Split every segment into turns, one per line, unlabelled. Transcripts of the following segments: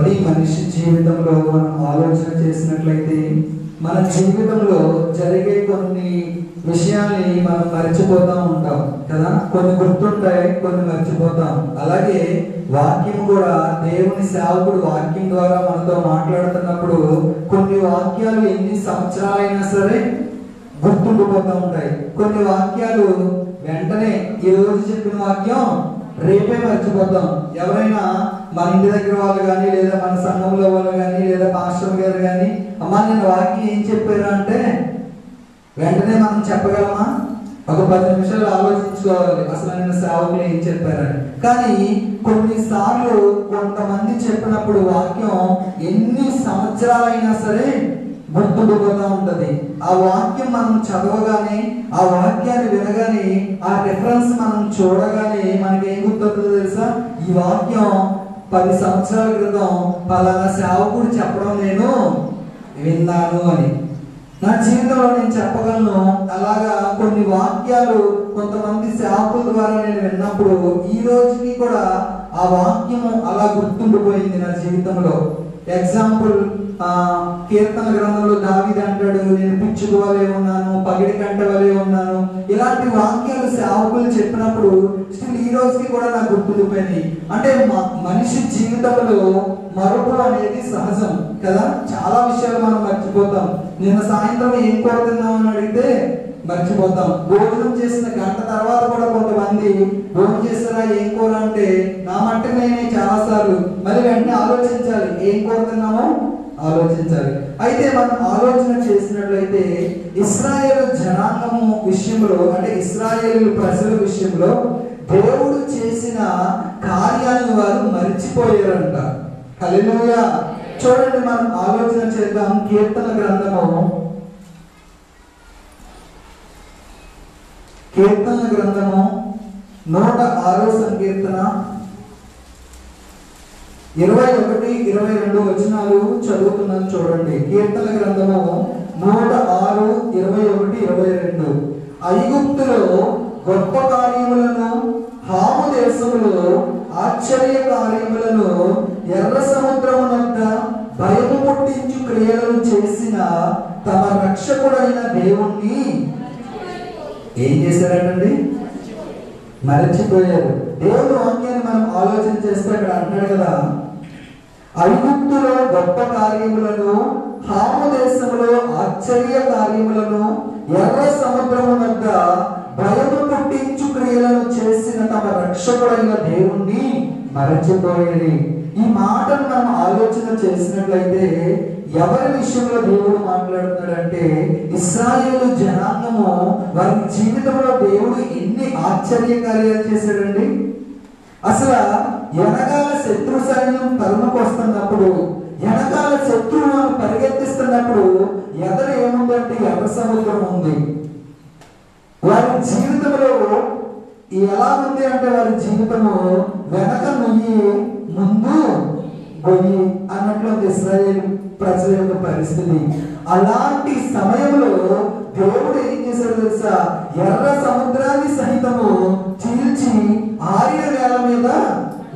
కాబట్టి మనిషి జీవితంలో మనం ఆలోచన చేసినట్లయితే మన జీవితంలో జరిగే కొన్ని విషయాల్ని మనం మర్చిపోతూ ఉంటాం కదా. కొన్ని గుర్తుంటాయి, కొన్ని మర్చిపోతాం. అలాగే వాక్యం కూడా, దేవుని సేవకుడు వాక్యం ద్వారా మనతో మాట్లాడుతున్నప్పుడు కొన్ని వాక్యాలు ఎన్ని సంవత్సరాలైనా సరే గుర్తుండిపోతూ ఉంటాయి. కొన్ని వాక్యాలు వెంటనే ఈ రోజు చెప్పిన వాక్యం రేపే మర్చిపోతాం. ఎవరైనా మన ఇంటి దగ్గర వాళ్ళు కానీ, లేదా మన సంఘంలో వాళ్ళు కానీ, లేదా పాస్టర్ గారు కానీ, అమ్మా నేను వాక్యం ఏం చెప్పారు అంటే వెంటనే మనం చెప్పగలమా? ఒక 10 నిమిషాలు ఆలోచించుకోవాలి అసలు నేను సేవకులు ఏం చెప్పారని. కానీ కొన్నిసార్లు కొంతమంది చెప్పినప్పుడు వాక్యం ఎన్ని సంవత్సరాలైనా సరే గుర్తుండిపోతూ ఉంటది. ఆ వాక్యం మనం చదవగానే, ఆ వాక్యాన్ని వినగానే, ఆ రిఫరెన్స్ మనం చూడగానే మనకి ఏం గుర్తుంటుందో తెలుసా? ఈ వాక్యం 10 సంవత్సరాల క్రితం పలానా సేవకుడు చెప్పడం నేను విన్నాను అని నా జీవితంలో నేను చెప్పగలను. అలాగా కొన్ని వాక్యాలు కొంతమంది సేవకుల ద్వారా నేను విన్నప్పుడు ఈ రోజుకి కూడా ఆ వాక్యము అలా గుర్తుండిపోయింది నా జీవితంలో. ఎగ్జాంపుల్, కీర్తన గ్రంథంలో దావీదు అంటాడు, నేను పిచ్చుక వలె ఉన్నాను, పగిడి కంట వలె ఉన్నాను. ఇలాంటి వాక్యాలు సేవకులు చెప్పినప్పుడు స్టిల్ ఈ రోజుకి కూడా నాకు గుర్తుండిపోయింది. అంటే మనిషి జీవితంలో మరుపు అనేది సహజం కదా. చాలా విషయాలు మనం మర్చిపోతాం. నిన్న సాయంత్రం ఏం కూర తిన్నామని అడిగితే మర్చిపోతాం. భోజనం చేసిన గంట తర్వాత కూడా కొంతమంది భోజనం చేస్తారా ఏం కూర అంటే నా మట్టుకు నేనే చాలా సార్లు మళ్ళీ వెంటనే ఆలోచించాలి, ఏం కూర తిన్నామో ఆలోచించాలి. అయితే మనం ఆలోచన చేసినట్లయితే ఇశ్రాయేలు జనాంగము విషయంలో, అంటే ఇశ్రాయేలు ప్రజల విషయంలో దేవుడు చేసిన కార్యాలను వారు మర్చిపోయారంట. హల్లెలూయా. చూడండి, మనం ఆలోచన చేద్దాం. కీర్తన గ్రంథము 106వ సంకీర్తన 21, 22 వచనాలు చదువుతున్నాను చూడండి. కీర్తన గ్రంథము 106, 21, 22. ఐగుప్తులో గొప్ప కార్యములను, హాము దేశములో ఆశ్చర్య కార్యములను, ఎర్ర సముద్రమునంత భయము పుట్టించు క్రియలను చేసిన తమ రక్షకుడైన దేవుణ్ణి ఏం చేశారంటండి? మరచిపోయారు. దేవుడు వాక్యాన్ని మనం ఆలోచన చేస్తే అక్కడ అంటాడు కదా, ఐగుప్తులో గొప్ప కార్యములను, హాము దేశంలో ఆశ్చర్య కార్యములను, ఎర్ర సముద్రము వద్ద భయము పుట్టించు క్రియలను చేసిన తమ రక్షకుడైన దేవుణ్ణి మరచిపోయేది. ఈ మాటను మనం ఆలోచన చేసినట్లయితే ఎవరి విషయంలో దేవుడు మాట్లాడుతున్నాడంటే ఇశ్రాయేలు జనాంగము వారి జీవితంలో దేవుడు ఎన్ని ఆశ్చర్య కార్యాలు చేశాడండి. అసలు వెనకాల శత్రు సైన్యం తరుముకొస్తున్నప్పుడు, వెనకాల శత్రువులను పరిగెత్తిస్తున్నప్పుడు ఎదర ఏముందంటే ఎర్ర సముద్రం ఉంది. వారి జీవితంలో ఎలా ఉంది అంటే వారి జీవితము వెనక నుయ్యి ముందు గొయ్యి అన్నట్లు ఇశ్రాయేలు ప్రజల యొక్క పరిస్థితి. అలాంటి సమయంలో దేవుడు ఏం చేశాడు తెలుసా? ఎర్ర సముద్రాన్ని సహితము చీల్చి ఆరిన నేల మీద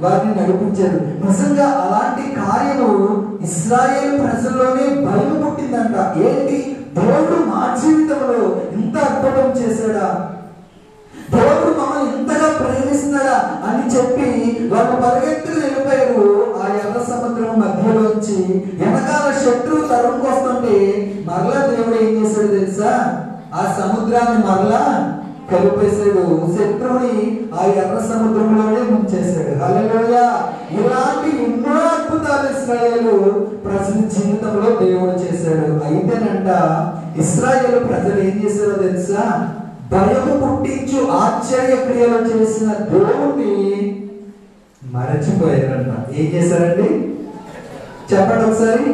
వారిని నడిపించారు. నిజంగా అలాంటి కార్యము ఇశ్రాయేలు ప్రజల్లోనే భయం పుట్టిందంట. ఏంటి, దేవుడు మా జీవితంలో ఇంత అద్భుతం చేశాడా, దేవుడు మమ్మల్ని ఇంతగా ప్రేమిస్తున్నాడా అని చెప్పి వాళ్ళు పరిగెత్తుకు వెళ్ళిపోయారు. ఆ ఎర్ర సముద్రం మధ్యలోంచి వెనకాల శత్రువు తరుముకొస్తుంటే మరలా దేవుడు ఏం చేశాడు తెలుసా? ఆ సముద్రాన్ని మరలా కలిపేశాడు. శత్రువుని ఆ ఎర్ర సముద్రంలోనే ముంచేశాడు. హల్లెలూయా. ఇలాంటి ఎన్నో అద్భుతాలు ఇశ్రాయేలు ప్రజల జీవితంలో దేవుడు చేశాడు. అయితేనంట ఇశ్రాయేలు ప్రజలు ఏం చేశారో తెలుసా? భయము పుట్టించు ఆశ్చర్య క్రియలు చేసిన దేవుణ్ణి మరచిపోయారంట. ఏం చేశారండి? చెప్పండి ఒకసారి.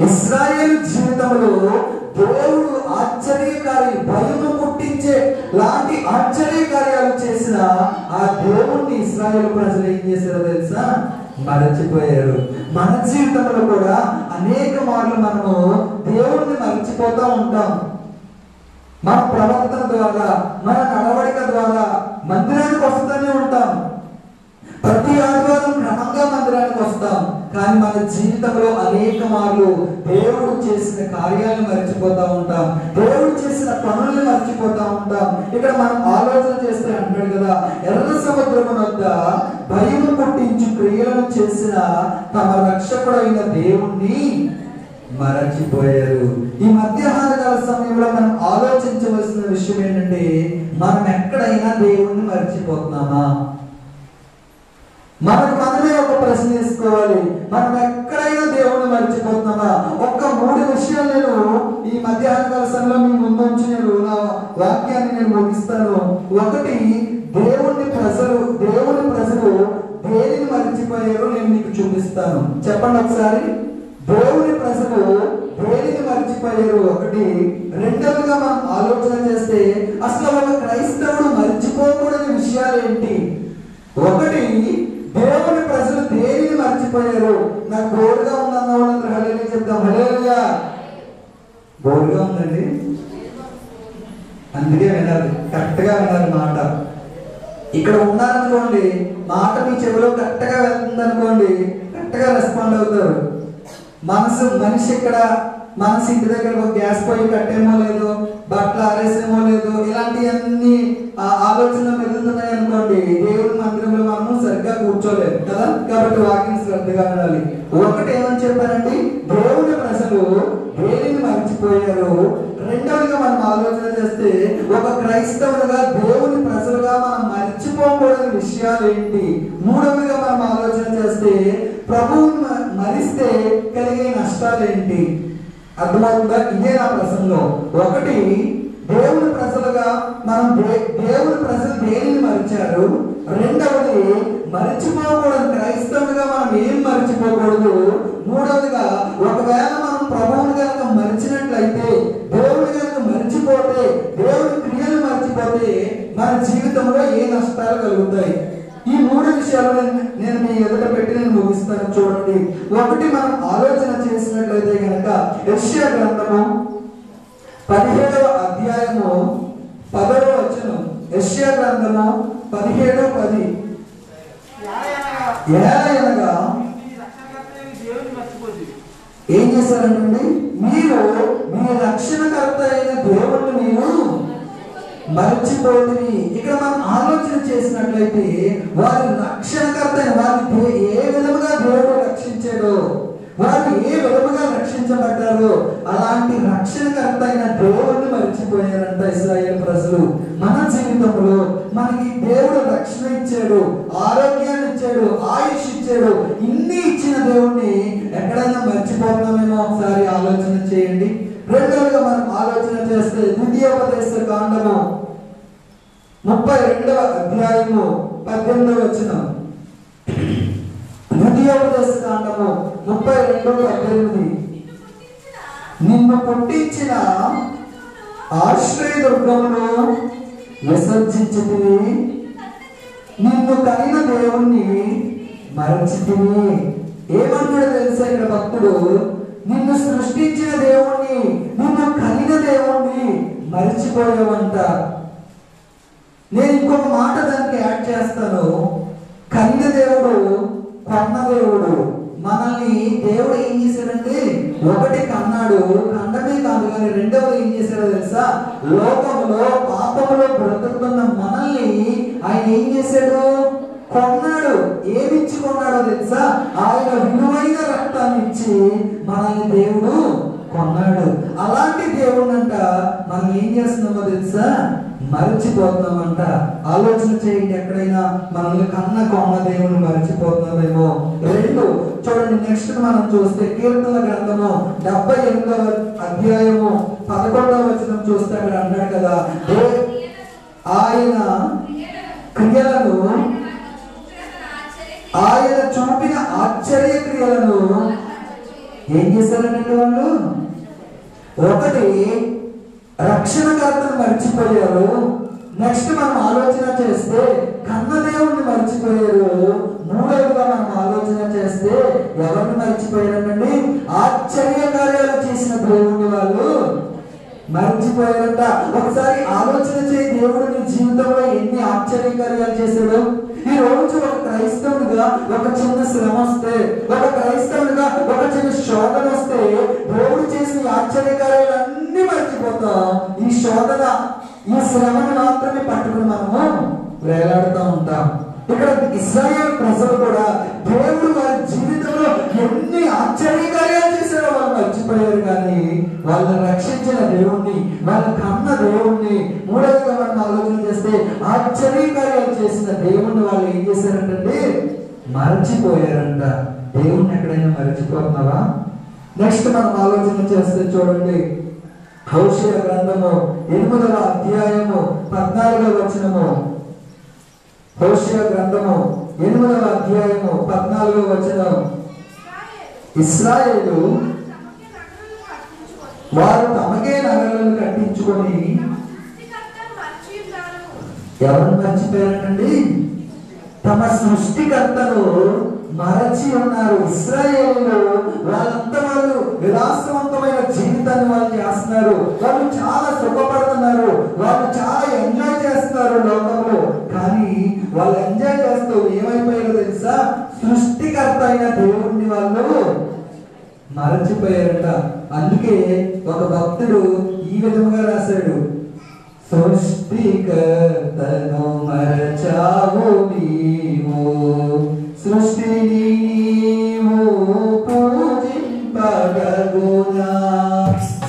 ఇశ్రాయేలు జీవితంలో దేవుడు ఆశ్చర్యకారి, భయము పుట్టించే లాంటి ఆశ్చర్య కార్యాలు చేసిన ఆ దేవుణ్ణి ఇశ్రాయేలు ప్రజలు ఏం చేశారో తెలుసా? మరచిపోయారు. మన జీవితంలో కూడా అనేక మార్లు మనము దేవుణ్ణి మరచిపోతూ ఉంటాం. మన ప్రవర్తన ద్వారా, మన నడవడిక ద్వారా మందిరానికి వస్తూనే ఉంటాం. ప్రతి ఆదివారం క్రమంగా మందిరానికి వస్తాం. కానీ మన జీవితంలో అనేక మార్లు దేవుడు చేసిన కార్యాలను మర్చిపోతా ఉంటాం, దేవుడు చేసిన పనులను మర్చిపోతా ఉంటాం. ఇక్కడ మనం ఆలోచన చేస్తే అంటాడు కదా, ఎర్ర సముద్రము వద్ద భయము పుట్టించు క్రియలను చేసిన తమ రక్షకుడైన దేవుణ్ణి మరచిపోయారు. ఈ మధ్యాహ్నకాల సమయంలో మనం ఆలోచించవలసిన విషయం ఏంటంటే, మనం ఎక్కడైనా దేవుణ్ణి మర్చిపోతున్నామా? మనమే ఒక ప్రశ్న వేసుకోవాలి, మనం ఎక్కడైనా దేవుణ్ణి మర్చిపోతున్నామా? ఒక్క 3 విషయాలు నేను ఈ మధ్యాహ్నకాల సమయంలో మీ ముందు ఉంచి నేను నా వాక్యాన్ని నేను ముగిస్తాను. ఒకటి, దేవుని ప్రజలు దేనిని మర్చిపోయారో నేను మీకు చూపిస్తాను. చెప్పండి ఒకసారి. దేవుని ప్రజలు దేనిని మర్చిపోయారు ఒకటి. రెండవగా మనం ఆలోచన చేస్తే అసలు ఒక క్రైస్తవుడు మర్చిపోకూడని విషయాలు ఏంటి? ఒకటి, దేవుని ప్రజలు దేనిని మర్చిపోయారు. నాకు బోరుగా ఉందన్న వాళ్ళందరూ హల్లెలూయా చెప్తాం. హల్లెలూయా. బోరుగా ఉందండి, అందుకే వినాలి, కరెక్ట్ గా వినాలి మాట. ఇక్కడ ఉన్నారనుకోండి, మాట మీ చెవిలో కరెక్ట్ గా వెళ్తుంది అనుకోండి, కరెక్ట్ గా రెస్పాండ్ అవుతారు. మనిషి ఇక్కడ మనసు ఇంటి దగ్గర ఒక గ్యాస్ పొయ్యి కట్టేమో లేదు, బట్టలు ఆరేసేమో లేదు, ఇలాంటివన్నీ ఆలోచన మెదులుతున్నాయి అనుకోండి, దేవుడి మందిరంలో మనము సరిగ్గా కూర్చోలేదు కదా. కాబట్టి వాక్యం శ్రద్ధగా ఉండాలి. ఒకటి ఏమని చెప్పారండి, దేవుని ప్రజలు దేనిని మర్చిపోయారు. రెండవదిగా మనం ఆలోచన చేస్తే ఒక క్రైస్తవులుగా దేవుని ప్రజలుగా మనం మర్చిపోకూడని విషయాలు ఏంటి? మూడవదిగా మనం ఆలోచన చేస్తే ప్రభువుని మరిస్తే కలిగే నష్టాలు ఏంటి? అర్థమవుతుందా? ఇదే నా ప్రశ్నలో. ఒకటి, దేవుని ప్రజలుగా మనం దేవుని ప్రజలు దేనిని మరిచారు. రెండవది, మర్చిపోకూడదు క్రైస్తవులుగా మనం ఏం మర్చిపోకూడదు. మూడవదిగా, ఒకవేళ మనం ప్రభువుని కనుక మరిచినట్లయితే, దేవుని కనుక మర్చిపోతే, దేవుని క్రియలు మర్చిపోతే మన జీవితంలో ఏ నష్టాలు కలుగుతాయి? ఈ 3 విషయాలు నేను మీ ఎదుట పెట్టి నేను ముగిస్తాను. చూడండి. ఒకటి, మనం ఆలోచన చేసినట్లయితే కనుక యెషయా గ్రంథము 17వ అధ్యాయము 10వ వచనం. యెషయా గ్రంథము 17:10. ఏలయనగా ఏం చేశారంటే, మీరు మీ రక్షణకర్త అయిన దేవుణ్ణి మీరు మర్చిపోతుంది. ఇక్కడ మనం ఆలోచన చేసినట్లయితే వారి రక్షణకర్త వారిని ఏ విధముగా దేవుడు రక్షించాడో, వారు ఏ విధముగా రక్షించబడ్డారో అలాంటి రక్షణకర్త అయిన దేవుడిని మర్చిపోయారంట ఇశ్రాయేలు ప్రజలు. మన జీవితంలో మనకి దేవుడు రక్షణ ఇచ్చాడు, ఆరోగ్యాన్ని ఇచ్చాడు, ఆయుష్ ఇచ్చాడు, ఇన్ని ఇచ్చిన దేవుణ్ణి ఎక్కడైనా మర్చిపోతున్నామేమో ఒకసారి ఆలోచన చేయండి. రెండవదిగా మనం ఆలోచన చేస్తే ద్వితీయోపదేశ కాండము 32వ అధ్యాయము 18వ వచనం. ద్వితీయోపదేశ కాండము 32:18. నిన్ను పుట్టించిన ఆశ్రయదుర్గమును విసర్జించితివి, నిన్ను కనిన దేవుణ్ణి మరచితివి. ఏమంటాడు తెలుసా ఇక్కడ భక్తుడు? నిన్ను సృష్టించిన దేవుణ్ణి, నిన్ను కనిన దేవుణ్ణి మర్చిపోయావంట. నేను ఇంకొక మాట దానికి యాడ్ చేస్తాను. కనిన దేవుడు, కొన్న దేవుడు. మనల్ని దేవుడు ఏం చేశాడంటే, ఒకటి కన్నాడు, కన్నమే కాదు కానీ రెండవది ఏం చేశాడో తెలుసా? లోకంలో పాపములో బ్రతుకుతున్న మనల్ని ఆయన ఏం చేశాడు? కొన్నాడు. ఏమిచ్చి కొన్నాడో తెలుసా? ఆయన విలువైన రక్తాన్ని ఇచ్చి మనల్ని దేవుడు కొన్నాడు. అలాంటి దేవుడినంట మనం ఏం చేస్తున్నామో తెలుసా? మర్చిపోతున్నామంట. ఆలోచన చేయండి, ఎక్కడైనా మనల్ని కొన్న దేవుని మర్చిపోతున్నామేమో. రెండు, చూడండి నెక్స్ట్ మనం చూస్తే కీర్తన గ్రంథము 78వ అధ్యాయము 11వ వచనం చూస్తే అక్కడ అన్నాడు కదా, ఆయన క్రియలను, ఆయన చూపిన ఆశ్చర్య క్రియలను ఏం చేశారంటే వాళ్ళు? ఒకటి, రక్షణకర్తను మర్చిపోయారు. నెక్స్ట్ మనం ఆలోచన చేస్తే కన్నదేవుడిని మర్చిపోయారు. మూడవదిగా మనం ఆలోచన చేస్తే ఎవరిని మర్చిపోయారండి? ఆశ్చర్య కార్యాలు చేసిన దేవుడిని వాళ్ళు మర్చిపోయారు. మర్చిపోయారంట. ఒకసారి ఆలోచన చేయి, దేవుడు నీ జీవితంలో ఎన్ని ఆశ్చర్యకార్యాలు చేశాడు. ఈ రోజు ఒక క్రైస్తవునిగా ఒక చిన్న శ్రమ వస్తే, ఒక క్రైస్తవునిగా ఒక చిన్న శోధన వస్తే, దేవుడు చేసిన ఆశ్చర్యకార్యాలన్నీ మర్చిపోతాం. ఈ శోధన, ఈ శ్రమను మాత్రమే పట్టుకుని మనము వేలాడుతూ ఉంటాం. ఇక్కడ ఇశ్రాయేలు ప్రజలు కూడా దేవుడు వారి జీవితంలో ఎన్ని ఆశ్చర్యకార్యాలు చేశారో వాళ్ళు మర్చిపోయారు. కానీ వాళ్ళని రక్షించిన దేవుణ్ణి, వాళ్ళ కన్న దేవుణ్ణి, మూడవగా మనం ఆలోచన చేస్తే ఆశ్చర్యకార్యాలు చేసిన దేవుణ్ణి వాళ్ళు ఏం చేశారంటే మర్చిపోయారంట. దేవుణ్ణి ఎక్కడైనా మర్చిపోతున్నావా? నెక్స్ట్ మనం ఆలోచన చేస్తే చూడండి, హోషేయ గ్రంథము 8వ అధ్యాయము 14వ వచనము. హోషేయ గ్రంథము 8వ అధ్యాయము 14వ వచనం. ఇశ్రాయేలు వారు తమకే నగరాలను కట్టించుకొని ఎవరు మర్చిపోయారండి? తమ సృష్టికర్తను మరచి ఉన్నారు. ఇశ్రాయేలు వాళ్ళంతా వాళ్ళు విలాసవంతమైన జీవితాన్ని వాళ్ళు చేస్తున్నారు. వాళ్ళు చాలా సుఖపడుతున్నారు, వాళ్ళు చాలా ఎంజాయ్ చేస్తున్నారు లోకంలో. కానీ వాళ్ళు ఎంజాయ్ చేస్తూ ఏమైపోయారో తెలుసా? సృష్టికర్త అయిన దేవుణ్ణి వాళ్ళు మరచిపోయారట. అందుకే ఒక భక్తుడు ఈ విధంగా రాశాడు, సృష్టికర్తను మరచావు నీవు, సృష్టిని నీవు పూజింపగలుగునా,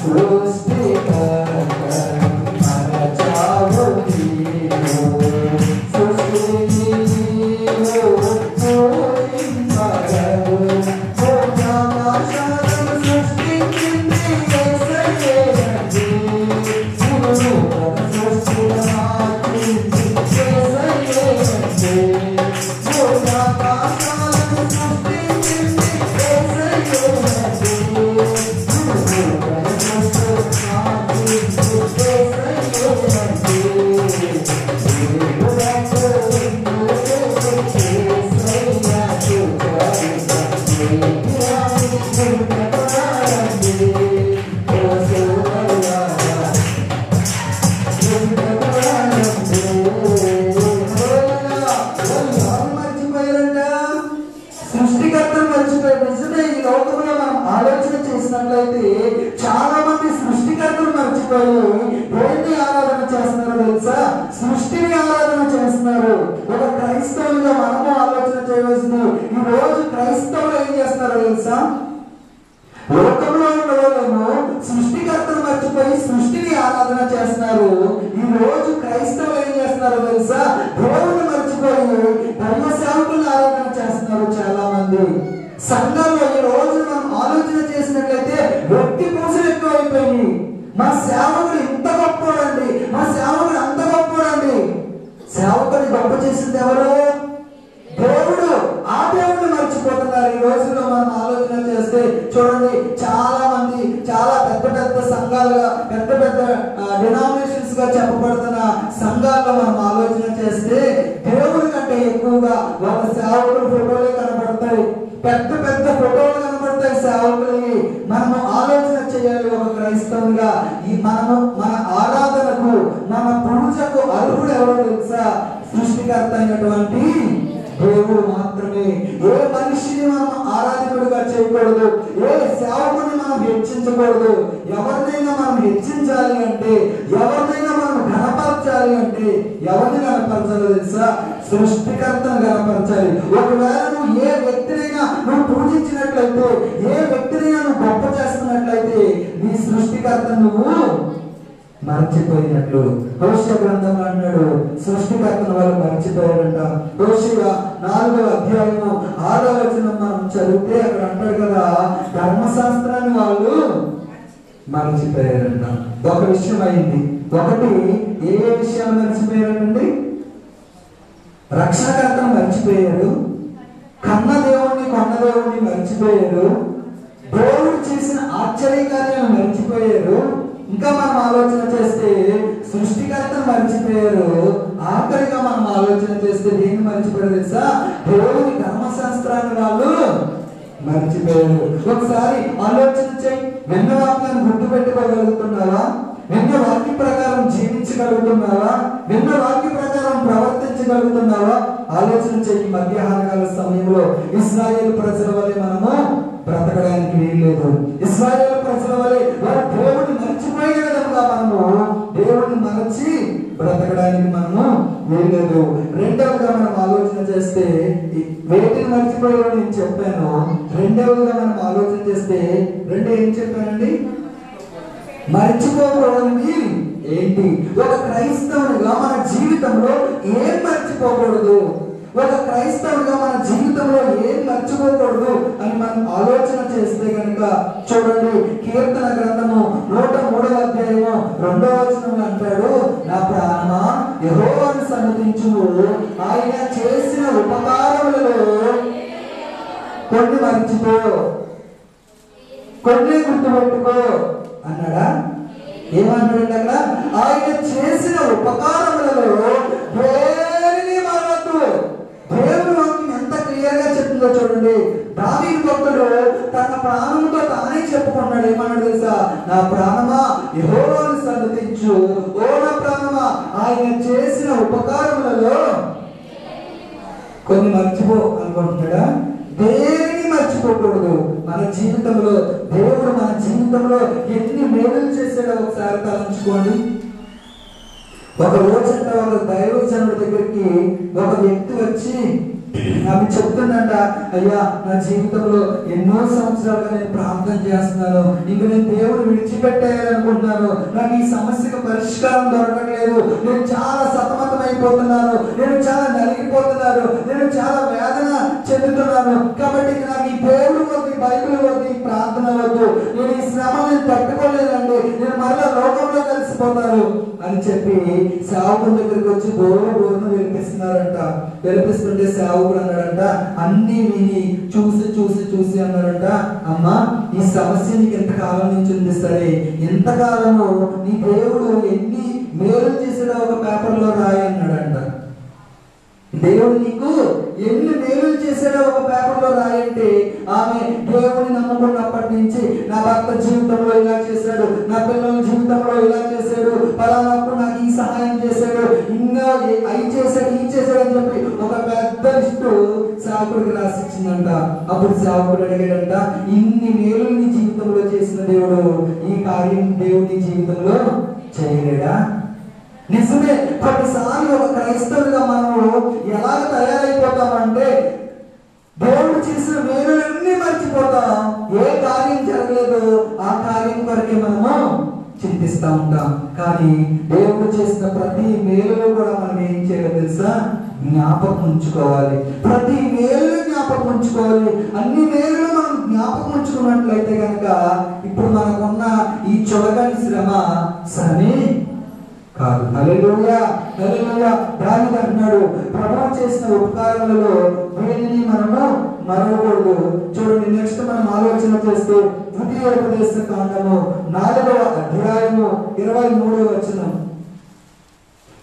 సృష్టికర్తను మరచావు నీవు, సృష్టిని నీవు పూజింపగలుగునా. సృష్టికర్తను మర్చిపోయారు. నిజమే, ఈ లోకంలో మనం ఆలోచన చేసినట్లయితే చాలా మంది సృష్టికర్తను మర్చిపోయి దేన్ని ఆరాధన చేస్తున్నారో తెలుసా? సృష్టిని ఆరాధన చేస్తున్నారు. ఒక క్రైస్తవులుగా మనము ఆలోచన చేయవలసింది, ఈ రోజు క్రైస్తవులు ఏం చేస్తున్నారో తెలుసా? లోకంలో ఉన్న వాళ్ళేమో సృష్టికర్తను మర్చిపోయి సృష్టిని ఆరాధన చేస్తున్నారు. ఈ రోజు క్రైస్తవులు ఏం చేస్తున్నారో తెలుసా? దేవుణ్ణి మర్చిపోయి ధర్మ సేవకులను ఆరాధన చేస్తున్నారు చాలా మంది. సంఘంలో ఈ రోజు మనం ఆలోచన చేసినట్లయితే వ్యక్తి పూజలు ఎక్కువ అయిపోయి, మా సేవకుడు ఇంత గొప్పవాడండి, మా సేవకుడు అంత గొప్పవాడండి. సేవకుని గొప్ప చేసింది ఎవరు? దేవుడు. ఆ దేవుడిని మర్చిపోతున్నారు. ఈ రోజుల్లో మనం ఆలోచన చేస్తే చూడండి, చాలా మంది చాలా పెద్ద పెద్ద సంఘాలుగా, పెద్ద పెద్ద డినామినేషన్స్ గా చెప్పబడుతున్న సంఘాల్లో మనం ఆలోచన చేస్తే దేవుడి కంటే ఎక్కువగా వాళ్ళ సేవకులు ఫోటోలే కనబడతాయి, పెద్ద పెద్ద ఫోటోలు కనబడతాయి సేవకులకి. మనము ఆలోచన చేయాలి ఒక క్రైస్తవులుగా, ఈ మనము మన ఆరాధనకు, మన పూజకు అర్హుడు ఎవరో తెలుసా? సృష్టికర్త అయినటువంటి దేవుడు మాత్రమే. ఏ మనిషిని మనం ఆరాధకుడిగా చేయకూడదు, ఏ సేవకుని మనం హెచ్చించకూడదు. ఎవరినైనా మనం హెచ్చించాలి అంటే, ఎవరినైనా మనం ఘనపరచాలి అంటే ఎవరిని ఘనపరచాలో తెలుసా? సృష్టికర్తను ఘనపరచాలి. ఒకవేళ నువ్వు ఏ వ్యక్తినైనా నువ్వు పూజించినట్లయితే, ఏ వ్యక్తినైనా నువ్వు గొప్ప చేస్తున్నట్లయితే నీ సృష్టికర్తను నువ్వు మర్చిపోయినట్లు. హోషేయ గ్రంథంలో అన్నాడు, సృష్టికర్తను వాళ్ళు మర్చిపోయారంట. హోషేయ 4వ అధ్యాయము 6వ వచనం మనం చదివితే అక్కడ అంటాడు కదా, ధర్మశాస్త్రాన్ని వాళ్ళు మర్చిపోయారంట. ఒక విషయం అయింది. ఒకటి, ఏ విషయాలు మర్చిపోయారండి? రక్షణకర్తను మర్చిపోయారు, కన్న దేవుణ్ణి కొన్న దేవుణ్ణి మర్చిపోయారు, దేవుడు చేసిన ఆశ్చర్యకార్యాలను మర్చిపోయారు. ఇంకా మనం ఆలోచన చేస్తే సృష్టికర్తను మర్చిపోయారు. ఆఖరిగా మనం ఆలోచన చేస్తే దేన్ని మర్చిపోయారు తెలుసా? దేవుని ధర్మశాస్త్రాన్ని వాళ్ళు మర్చిపోయారు. ఒకసారి ఆలోచన చేయి, విన్న వాక్యాన్ని గుర్తు పెట్టుకోగలుగుతున్నావా? విన్న వాక్య ప్రకారం జీవించగలుగుతున్నావా? విన్న వాక్య ప్రకారం ప్రవర్తించగలుగుతున్నావా? ఆలోచన చేయి. మధ్యాహ్నకాల సమయంలో ఇశ్రాయేలు ప్రజల వలె మనము బ్రతకడానికి వీల్లేదు. ఇశ్రాయేలు ప్రజల వలె వారు దేవుడిని మర్చిపోయే విధంగా మనము దేవుడిని మరచి బ్రతకడానికి మనము వీల్లేదు. రెండవదిగా మనం ఆలోచన చేస్తే, వేటిని మర్చిపోయారో నేను చెప్పాను. రెండవదిగా మనం ఆలోచన చేస్తే, ఏం చెప్పానండి? మర్చిపోకూడదు ఏంటి? ఒక క్రైస్తవునిగా మన జీవితంలో ఏం మర్చిపోకూడదు? ఒక క్రైస్తవునిగా మన జీవితంలో ఏం మర్చిపోకూడదు అని మనం ఆలోచన చేస్తే కనుక చూడండి, కీర్తన గ్రంథము 103వ అధ్యాయము 2వ వచనంలో అంటాడు, నా ప్రాణమా యెహోవాను సన్నిధించుము, ఆయన చేసిన ఉపకారములలో కొన్ని మర్చిపో, కొన్ని గుర్తుపెట్టుకో అన్నాడా? ఏమన్నాడు అక్కడ? ఆయన చేసిన ఉపకారములలో దేనిని మరవద్దు. దేవుని వాక్యం ఎంత క్లియర్ గా చెప్తుందో చూడండి. దావీదు భక్తుడు తన ప్రాణంతో తానే చెప్పుకున్నాడు. ఏమన్నాడు తెలుసా? నా ప్రాణమా యెహోవాను సన్నిధించు, ఓ నా ప్రాణమా ఆయన చేసిన ఉపకారములలో కొన్ని మర్చిపో అనుకుంటున్నాడా? దేనిని మర్చిపోకూడదు. మన జీవితంలో దేవుడు మన జీవితంలో ఎన్ని మేలు చేశాడో ఒకసారి తలంచుకోండి. ఒక రోజంట ఒక దైవజనుడి దగ్గరికి ఒక వ్యక్తి వచ్చి ఆమె చెప్తుందంట, అయ్యా నా జీవితంలో ఎన్నో సంవత్సరాలుగా నేను ప్రార్థన చేస్తున్నాను, ఇంక నేను దేవుడు విడిచిపెట్టేయాలనుకుంటున్నాను, నాకు ఈ సమస్యకు పరిష్కారం దొరకట్లేదు, నేను చాలా సతమతం అయిపోతున్నాను, నేను చాలా నలిగిపోతున్నాను, నేను చాలా వేదన చెందుతున్నాను, కాబట్టి నాకు ఈ దేవుడు వద్దు, ఈ బైబిల్ వద్దు, ఈ ప్రార్థన వద్దు, నేను ఈ శ్రమ నేను తట్టుకోలేదండి, నేను మరలా లోకంలో కలిసిపోతాను అని చెప్పి సేవకుల దగ్గరికి వచ్చి బోరును వినిపిస్తున్నారంట. వినిపిస్తుంటే సేవకుడు అన్నాడంట, అన్ని విని చూసి అన్నాడంట, అమ్మా ఈ సమస్య నీకు ఎంతకాలం నుంచి ఉంది, సరే ఎంతకాలము నీ దేవుడు ఎన్ని మేలు చేసాడో ఒక పేపర్లో రాయి అన్నాడంట. దేవుడు నీకు ఎన్ని మేలు చేశాడో ఒక పేపర్లో రాయంటే ఆమె దేవుడిని నమ్ముకున్నప్పటి నుంచి నా భర్త జీవితంలో ఇలా చేశాడు, నా పిల్లల జీవితంలో ఇలా చేశాడు, పలానాప్పుడు నాకు ఈ సహాయం చేశాడు, ఇంకా అవి చేశాడు ఈ చేశాడు అని చెప్పి ఒక పెద్ద లిస్టు సేవకుడికి రాసిచ్చిందంట. అప్పుడు సేవకుడు అడిగాడంట, ఇన్ని మేలు నీ జీవితంలో చేసిన దేవుడు ఈ కార్యం దేవుడి జీవితంలో చేయలేడా? నిజమే. కొన్నిసార్లు ఒక క్రైస్తవులుగా మనము ఎలాగ తయారైపోతామంటే దేవుడు చేసిన మేలులన్నీ మర్చిపోతాం. ఏ కార్యం జరగలేదు ఆ కార్యం కొరకే మనము చింతిస్తూ ఉంటాం. కానీ దేవుడు చేసిన ప్రతి మేలులో కూడా మనం ఏం చేయాలి తెలుసా? జ్ఞాపకం ఉంచుకోవాలి. ప్రతి మేలు జ్ఞాపకం ఉంచుకోవాలి. అన్ని మేలు మనం జ్ఞాపకం ఉంచుకున్నట్లయితే కనుక ఇప్పుడు మనకున్న ఈ చొలగని శ్రమే కాదు. హల్లెలూయా, హల్లెలూయా. దావీదు అంటున్నాడు, ప్రభువు చేసిన ఉపకారములలో దేనిని మనము మరవకూడదు. చూడండి, నెక్స్ట్ మనం ఆలోచన చేస్తే ద్వితీయోపదేశ కాండము 4వ అధ్యాయము 23వ వచనం.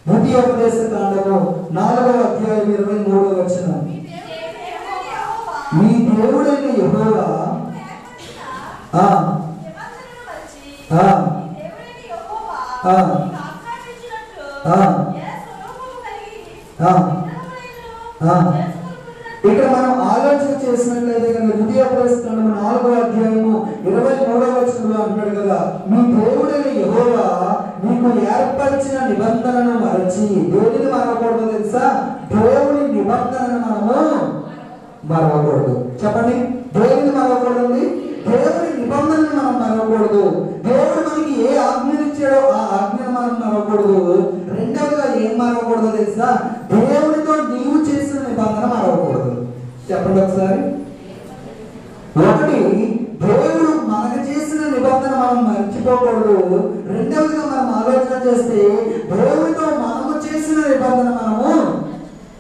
ద్వితీయోపదేశ కాండము 4వ అధ్యాయం 23వ వచనం. మీ దేవుడైన యెహోవా ఇక్కడ మనం ఆలోచన చేసినట్లయితే కనుక ద్వితీయోపదేశ కాండము 4వ అధ్యాయము 23వ వచనంలో అంటాడు కదా, మీ దేవుడైన యెహోవా మీకు ఏర్పరిచిన నిబంధనను మరచి. దేనిని మరవకూడదు తెలుసా? దేవుని నిబంధనను మనము మరవకూడదు. చెప్పండి, దేవుని మరవకూడదు. దేవుని నిబంధనను మనం మరవకూడదు. దేవుడు మనకి ఏ ఆజ్ఞలు ఇచ్చాడో ఆ ఆజ్ఞను మనం మరవకూడదు. రెండవదిగా ఏం మరవకూడదు తెలుసా? దేవుడితో నీవు చేసిన నిబంధన మరవకూడదు. చెప్పండి ఒకసారి. ఒకటి, దేవుడు మనకు చేసిన నిబంధన మనం మర్చిపోకూడదు. రెండవదిగా మనం ఆలోచన చేస్తే దేవుడితో మనము చేసిన నిబంధన మనము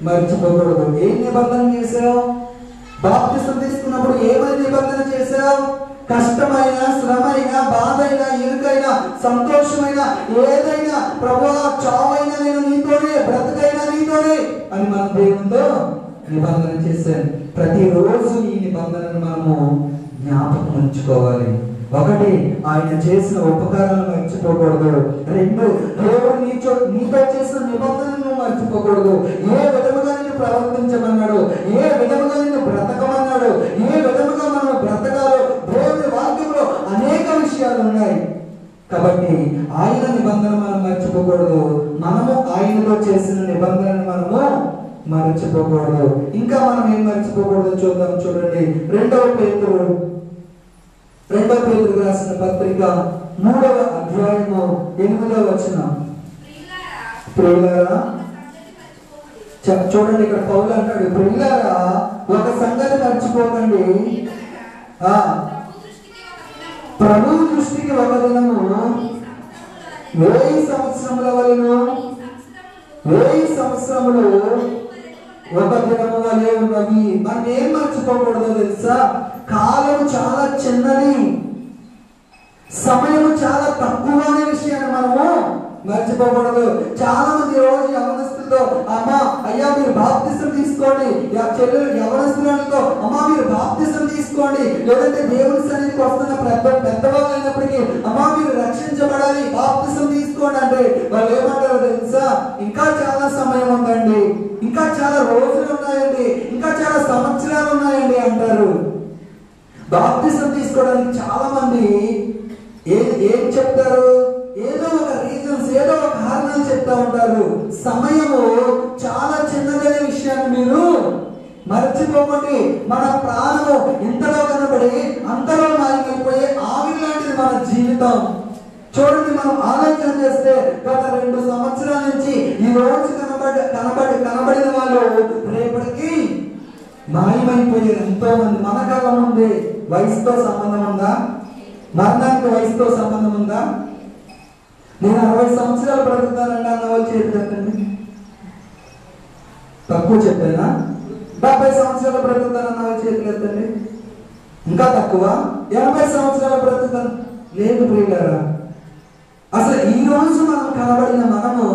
మర్చిపోకూడదు. ఏం నిబంధన చేసావు? బాప్తిసం తీసుకున్నప్పుడు ఏమని నిబంధన చేశావు? కష్టమైన, శ్రమైన, బాధైన, ఇరుకైన, సంతోషమైన, ఏదైనా ప్రభువా చావైనా నేను నీతోనే, బ్రతుకైనా నీతోనే అని మన దేవునితో నిబంధన చేశాను. ప్రతిరోజు ఈ నిబంధనను మనము జ్ఞాపకం ఉంచుకోవాలి. ఒకటి, ఆయన చేసిన ఉపకారాలను మర్చిపోకూడదు. రెండు, దేవుడు నీతో చేసిన నిబంధనలను మర్చిపోకూడదు. ఏ విధముగా నిన్ను ప్రవర్తించమన్నాడు, ఏ విధముగా నిన్ను బ్రతకమన్నాడు, ఏ విధముగా మనం బ్రతకాలో దేవుని వాక్యంలో అనేక విషయాలు ఉన్నాయి. కాబట్టి ఆయన నిబంధన మనం మర్చిపోకూడదు. మనము ఆయనతో చేసిన నిబంధనను మనము మర్చిపోకూడదు. ఇంకా మనం ఏం మర్చిపోకూడదు చూద్దాం. చూడండి, రెండవ పేతురు రాసిన పత్రిక 3వ అధ్యాయము 8వ వచనం. ప్రియులారా, చూడండి, ఇక్కడ పౌలు అంటాడు, ప్రియులారా ఒక సంగతి మర్చిపోకండి, ప్రభు దృష్టికి ఒక దినము 1000 సంవత్సరముల వలెను, 1000 సంవత్సరములు ఒక దినము వలె ఉన్నవి. మనం ఏం మర్చిపోకూడదో తెలుసా? కాలం చాలా చిన్నది, సమయం చాలా తక్కువ అనే విషయాన్ని మనము మర్చిపోకూడదు. చాలా మంది రోజు యవనస్తులతో, అమ్మా అయ్యా మీరు బాప్తిసం తీసుకోండి, చెల్లెలు యవనస్తులతో, అమ్మా మీరు బాప్తిసం తీసుకోండి, లేదంటే దేవుని సన్నిధికి వస్తున్న పెద్దవాళ్ళు అయినప్పటికీ, అమ్మా మీరు రక్షించబడాలి, బాప్తిసం తీసుకోండి అంటే వాళ్ళు ఏమంటారో తెలుసా? ఇంకా చాలా సమయం ఉందండి, ఇంకా చాలా రోజులు ఉన్నాయండి, ఇంకా చాలా సంవత్సరాలు ఉన్నాయండి అంటారు. బాప్తిసం తీసుకోవడానికి చాలా మంది ఏం చెప్తారు? ఏదో ఒక రీజన్స్, ఏదో ఒక కారణాలు చెప్తా ఉంటారు. సమయము చాలా చిన్నదనే విషయాన్ని మీరు మర్చిపోకండి. మన ప్రాణము ఇంతలో కనబడి అంతలో మారిపోయే ఆవిరి లాంటిది మన జీవితం. చూడండి, మనం ఆలోచన చేస్తే గత 2 సంవత్సరాల నుంచి ఈ రోజు కనబడిన వాళ్ళు రేపటికి మాయమైపోయారు ఎంతో మంది. మన కళ్ళ ముందే. వయసుతో సంబంధం ఉందా? మరణానికి వయసుతో సంబంధం ఉందా? నేను 60 సంవత్సరాలు బ్రతుకుతానండి అన్న వాళ్ళు చేతులెత్తండి. తక్కువ చెప్పానా? 70 సంవత్సరాలు బ్రతుకుతానన్న వాళ్ళు చేతులెత్తండి. ఇంకా తక్కువ? 80 సంవత్సరాలు బ్రతుకుతాను లేదు. ప్రియులారా, అసలు ఈ రోజు మనం కనబడిన మనము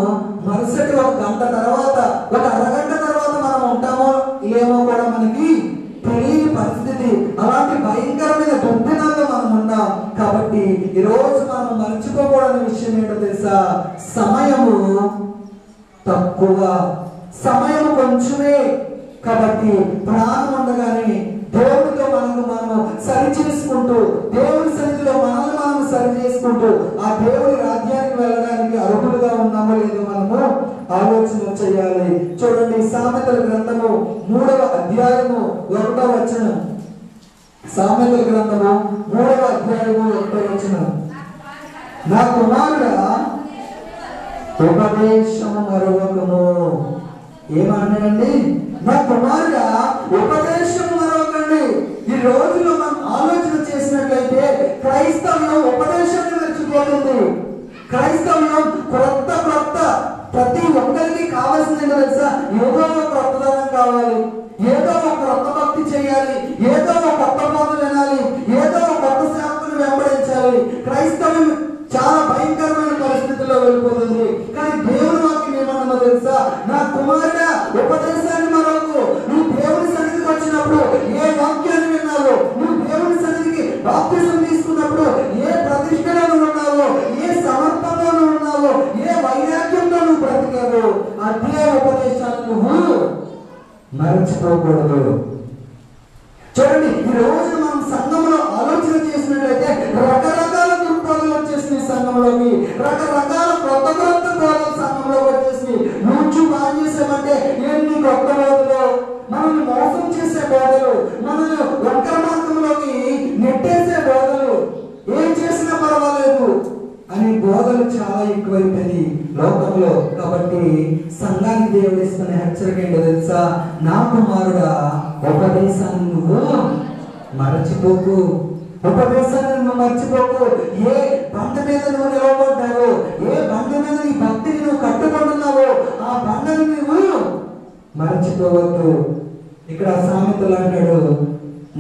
మరుసటి 1 గంట తర్వాత, 1 అరగంట తర్వాత మనం ఉంటామో లేమో కూడా మనకి తెలియని పరిస్థితి. అలాంటి భయంకరమైన దుర్దినాల్లో మనం ఉన్నాం. కాబట్టి ఈ రోజు మనం మర్చిపోకూడని విషయం ఏంటో తెలుసా? సమయము తక్కువ, సమయం కొంచెమే. కాబట్టి ప్రాణం ఉండగానే దేవుడితో మనము సరి చేసుకుంటూ, దేవుడి సన్నిధిలో మనల్ని మనం సరి చేసుకుంటూ ఆ దేవుడి రాజ్యానికి వెళ్ళడానికి అర్హులుగా ఉన్నామో లేదో మనము ఆలోచన చేయాలి. చూడండి, సామెతల గ్రంథము 3వ అధ్యాయము 1వ వచనం. సామెతల గ్రంథము 3వ అధ్యాయము 1వ వచనం. నా కుమారుడా ఉపదేశము మరొకము. ఏమన్నాడండి? నా కుమారుడా ఉపదేశము మరొకండి. ఈ రోజులో మనం ఆలోచన చేసినట్లయితే క్రైస్తవ్యం ఉపదేశాన్ని మర్చిపోతుంది. క్రైస్తవ్యం క్రొత్త ప్రతి ఒక్కరికి కావాల్సింది తెలుసా? ఏదో ఒక క్రొత్తదనం కావాలి, ఏదో ఒక క్రొత్త భక్తి చేయాలి, ఏదో ఒక కొత్త బోధ వినాలి, ఏదో ఒక కొత్త సేవకుని వెంబడించాలి. క్రైస్తవ్యం చాలా భయంకరమైన పరిస్థితుల్లో వెళ్ళిపోతుంది. కానీ దేవుని వాక్యం ఏమన్నా తెలుసా? నా కుమారుడా ఉపదేశాన్ని మరొకు. నువ్వు దేవుని సన్నిధికి వచ్చినప్పుడు ఏ వాక్యాన్ని విన్నావో, నువ్వు దేవుని సన్నిధికి బాప్తిసం తీసుకున్నప్పుడు ఏ ప్రతిష్టలో ఉన్నావో, ఏ సమర్పణలో ఉన్నావో, ఏ వైరాగ్యంతో నువ్వు బ్రతికావో, అదే ఉపదేశాన్ని నువ్వు మర్చిపోకూడదు. చూడండి, ఈ రోజు మనం సంఘంలో ఆలోచన చేసినట్లయితే రకరకాల దృక్పథాలు వచ్చేసి సంఘంలోకి, రకరకాల కొత్త బోధలు సంఘంలోకి వచ్చేసి, నువ్వు బాగా చేసామంటే ఎన్ని కొత్త బోధలు, మనల్ని మోసం చేసే బోధలు, మనల్ని వక్ర మార్గంలోకి నెట్టేసే బోధలు, ఏం చేసినా పర్వాలేదు అనే బోధలు చాలా ఎక్కువైపోయింది లోకంలో. కాబట్టి సంఘానికి దేవుడు ఇస్తున్న హెచ్చరిక ఏంటో తెలుసా? నా కుమారుడా ఉపదేశాన్ని నువ్వు మరచిపోకు. ఉపదేశాన్ని నువ్వు మర్చిపోకు. ఏ బండ మీద నువ్వు నిలవబడ్డావో, ఏ బండ మీద నీ భక్తిని నువ్వు కట్టుకుంటున్నావో ఆ బండని నువ్వు మరచిపోవద్దు. ఇక్కడ సామెతలు అంటాడు,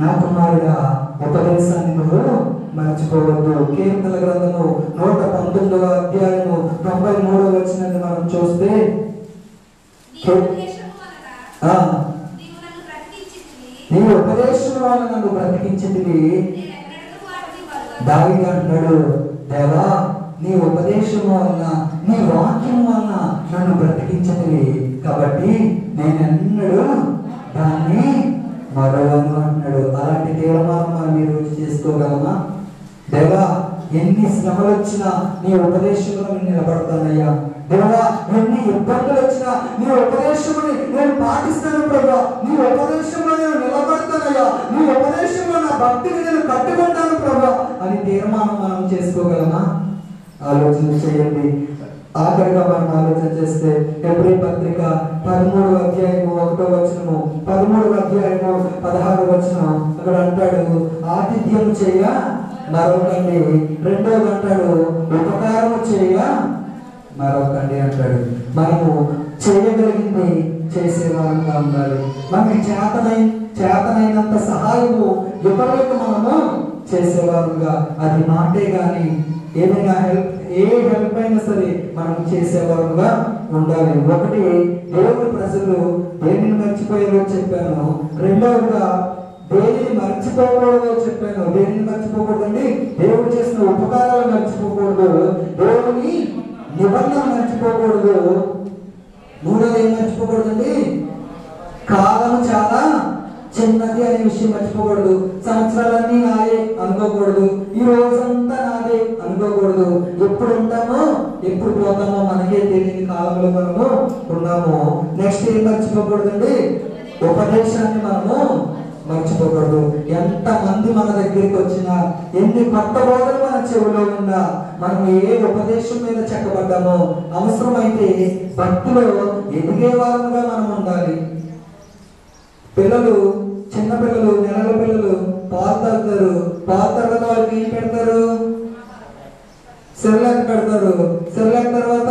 నా కుమారుడా ఉపదేశాన్ని నువ్వు మర్చిపోవద్దు. కీర్తనల గ్రంథము 119వ అధ్యాయము 93వ వచనాన్ని మనం చూస్తే, నీ ఉపదేశం వల్ల నన్ను బ్రతికించింది, దావీదు అంటున్నాడు, దేవా నీ ఉపదేశం వలన నీ వాక్యం వలన నన్ను బ్రతికించనివి, కాబట్టి నేనెన్నడూ దాన్ని మరవను అంటున్నాడు. అలాంటి తీర్మానం మనం ఈ రోజు చేసుకోగలమా? దేవా ఎన్ని శ్రమలు వచ్చినా నీ ఉపదేశంలో నేను నిలబడతానయ్యా. దేవా ఎన్ని ఇబ్బందులు వచ్చినా నీ ఉపదేశముని నేను పాటిస్తాను ప్రభా. నీ ఉపదేశంలో నేను నిలబడతానయ్యా. నీ ఉపదేశంలో నా భక్తిని నేను కట్టుకుంటాను ప్రభా అని తీర్మానం మనం చేసుకోగలమా? ఆలోచన చేయండి. ఆఖరిగా మనం ఆలోచన చేస్తే హెబ్రీ పత్రిక 13వ అధ్యాయము 1వ వచనము, 13వ అధ్యాయము 16వ వచనం అక్కడ అంటాడు, ఆతిథ్యం చేయ మరొకండి. రెండోది అంటాడు, ఉపకారము చేయ మరొకండి అంటాడు. మనము చేయగలిగింది చేసేవారంగా ఉండాలి. మనకి చేతనైనంత సహాయము ఇతరులకు మనము చేసేవారుగా, అది మాటే గాని ఏదైనా హెల్ప్ అయినా సరే మనం చేసేవారుగా ఉండాలి. ఒకటి, దేవుడి ప్రజలు దేనిని మర్చిపోయారో చెప్పాను. రెండవదిగా దేనిని మర్చిపోకూడదో చెప్పాను. దేనిని మర్చిపోకూడదండి? దేవుడు చేసిన ఉపకారాలు మర్చిపోకూడదు, దేవుని నిబంధన మర్చిపోకూడదు. మూడోది ఏం మర్చిపోకూడదండి? కాలం చాలా చిన్నది అనే విషయం మర్చిపోకూడదు. సంవత్సరాలన్నీ నాదే అనుకోకూడదు. ఈ రోజంతా నాదే అనుకోకూడదు. ఎప్పుడు ఉంటామో ఎప్పుడు పోతామో మనకే తెలియని కాలంలో మనము ఉన్నాము. నెక్స్ట్ ఏం మర్చిపోకూడదండి? ఉపదేశాన్ని మనము మర్చిపోకూడదు. ఎంత మంది మన దగ్గరికి వచ్చినా, ఎన్ని కొత్త బోధలు మన చెవిలో ఉన్నా, మనం ఏ ఉపదేశం మీద చెక్కబడ్డామో అవసరమైతే భక్తిలో ఎదిగే వారుగా మనం ఉండాలి. పిల్లలు, చిన్న పిల్లలు, నెలల పిల్లలు పాలు తాగుతారు. పాలు తర్వాత వాళ్ళకి ఏం పెడతారు? సెర్లాక్ పెడతారు. సెర్లాక్ తర్వాత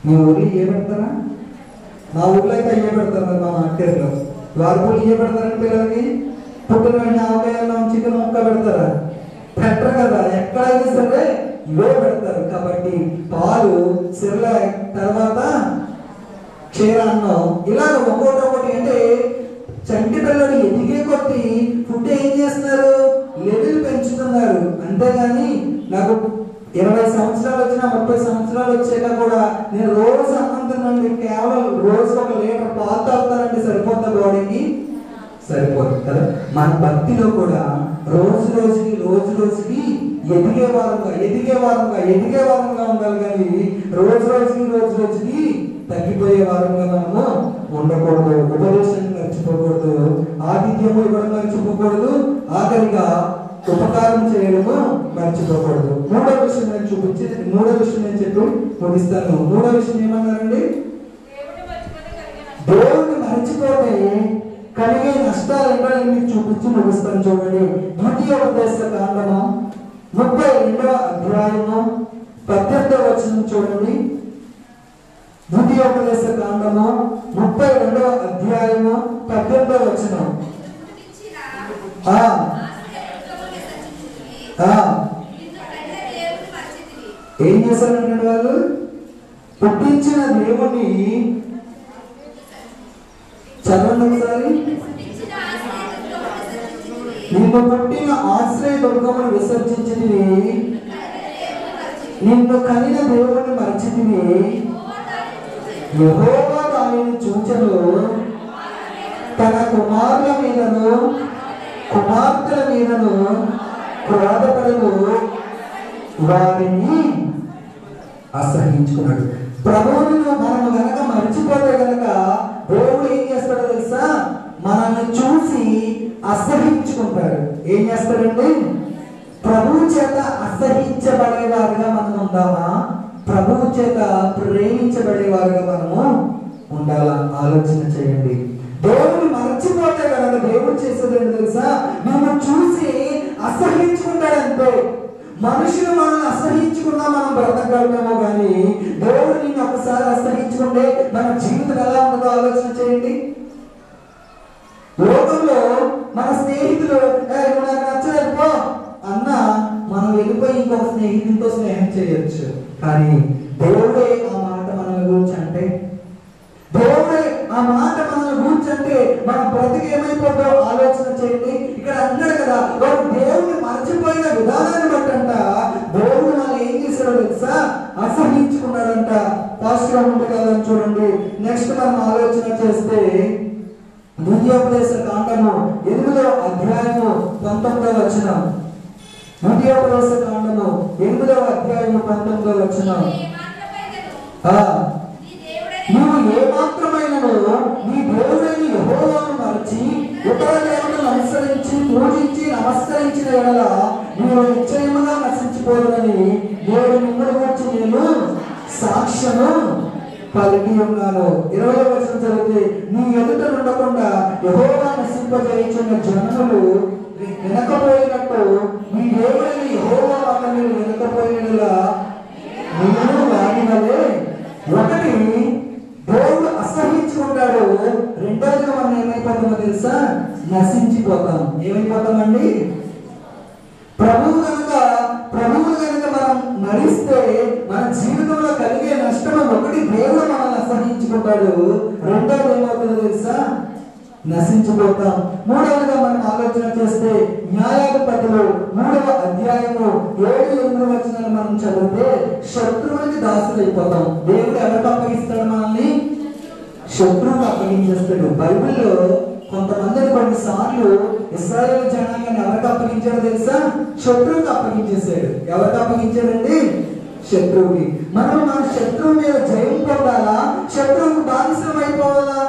మీ ఊర్లో ఏ పెడతారా? మా ఊర్లో అయితే అయ్యే పెడతారు. మా మార్కెట్లో వార్పులు ఏ పెడతారండి పిల్లలకి? పుట్టిన వెంటనే ఆవకాయల్లో చికెన్ ముక్క పెడతారా? పెట్టరు కదా. ఎక్కడైనా సరే ఇవే పెడతారు. కాబట్టి పాలు, సెర్లాక్, తర్వాత క్షీరాన్నం, ఇలాగ ఒకటి అంటే చంటి పిల్లలు ఎదిగే కొద్ది ఫుడ్ ఏం చేస్తున్నారు? లెవెల్ పెంచుతున్నారు. అంతేగాని నాకు 20 సంవత్సరాలు వచ్చినా 30 సంవత్సరాలు వచ్చాక కూడా నేను రోజు అన్నం తినండి, కేవలం రోజు 1 లీటర్ పాలు తాగుతానంటే సరిపోతా? బాడీకి సరిపోదు కదా. మన భక్తిలో కూడా రోజు రోజుకి ఎదిగే వారంగా ఉండాలి. కానీ రోజు రోజుకి తగ్గిపోయే వారంగా మనము ఉండకూడదు. ఉపదేశాన్ని మర్చిపోకూడదు, ఆతిథ్యము ఇవ్వడం మర్చిపోకూడదు, ఆఖరిగా ఉపకారం చేయడము మర్చిపోకూడదు. మూడో విషయం నేను చెప్పి ముగిస్తాను. మూడో విషయం ఏమన్నారండి? దేవుడిని మర్చిపోతే కలిగే నష్టాలు ఏంటో నేను మీకు చూపించి ముగిస్తాను. చూడండి, ద్వితీయోపదేశ కాండము 32వ అధ్యాయము 18వ వచనం చూడండి. ద్వితీయోపదేశ కాండము 32వ అధ్యాయము 18వ వచనం. ఏం చేశారంటే వాళ్ళు పుట్టించిన దేవుని చదవండి ఒకసారి. నిన్ను పుట్టిన ఆశ్రయ దుర్గమును విసర్జించితివి, నిన్ను కనిన దేవుని మరచితివి, యెహోవా దానిని చూచెను, తన కుమారుల మీదను కుమార్తెల మీదను క్రోధపడను, వారిని అసహించుకున్నాడు. ప్రభువును మనము గనక మర్చిపోతే గనక దేవుడు ఏం చేస్తాడో తెలుసా? మనల్ని చూసి అసహించుకుంటాడు. ఏం చేస్తాడండి? ప్రభువు చేత అసహించబడేవారుగా మనం ఉందామా? ప్రభువు చేత ప్రేమించబడేవారుగా మనము ఉండాలా? ఆలోచన చేయండి. దేవుడు మర్చిపోతే కనుక దేవుడు చేసేది తెలుసా? మనం చూసి అసహించుకుంటాడంటే. మనుషులు మనల్ని అసహించుకున్నా మనం బ్రతకగలమేమో కానీ దేవుడు నిన్ను ఒకసారి అసహించుకుంటే మన జీవితం ఎలా ఉంటుందో ఆలోచన చేయండి. లోకంలో మన స్నేహితులు నాకు నచ్చలేపో అన్నా మనం వెళ్ళిపోయి ఇంకొక స్నేహితులతో స్నేహం చేయొచ్చు. కానీ దేవుడే ఆ మాట మనల్ని గురించి అంటే, దేవుడే ఆ మాట మనల్ని గురించి అంటే మన బ్రతికి ఏమైపోతుందో ఆలోచన చేయండి. ఇక్కడ అన్నాడు కదా, వారు దేవుడిని మర్చిపోయి తెలుసా? అసహించుకున్నాడంట. పాస్టర్ ముందుకెళ్ళని చూడండి. నెక్స్ట్ మనం ఆలోచన చేస్తే ద్వితీయోపదేశ కాండము 8వ అధ్యాయము 19వ వచనం. ద్వితీయోపదేశ కాండము 8వ అధ్యాయము 19వ వచనం. నీవు ఏమాత్రమైనను నీ దేవుడైన యెహోవాను మరచి ఇతర దేవులను అనుసరించి పూజించి నమస్కరించిన ఎడల నీవు నిశ్చయముగా నశించిపోదునని దేవుడు మిమ్మల్ని గురించి నేను సాక్ష్యము పలికి ఉన్నాను. 20వ వచనం చదివితే నీ ఎదుట ఉండకుండా యెహోవా నశింపజేయుచున్న జనులు వెనకపోయినట్టు నీ దేవుడైన యెహోవా మాట మీరు వెనకపోయినలా నేను వాడి వలె. ఒకటి దేవుడు అసహించుకుంటాడు, రెండోదిగా మనం ఏమైపోతామో తెలుసా? నశించిపోతాం. ఏమైపోతామండి? ప్రభువు కనుక మనం మరిస్తే మన జీవితంలో కలిగే నష్టం ఒకటి, దేవుడు మనల్ని అసహించుకుంటాడు, రెండోది ఏమవుతుందో తెలుసా? నశించిపోతాం. మూడవదిగా మనం ఆలోచన చేస్తే న్యాయాధిపతులు 3వ అధ్యాయము 7-8 వచనాలు మనం చదివితే శత్రువులకి దాసులైపోతాం. దేవుడు ఎవరికి అప్పగిస్తాడు మనల్ని? శత్రువుకు అప్పగించేస్తాడు. బైబిల్లో కొంతమందిని కొన్నిసార్లు ఇశ్రాయేలు జనాంగాన్ని ఎవరికి అప్పగించాడో తెలుసా? శత్రువుకి అప్పగించేశాడు. ఎవరికి అప్పగించాడండి? శత్రువుకి. మనం మన శత్రువు మీద జయం పొందాలా? శత్రువుకు బానిసం అయిపోవాలా?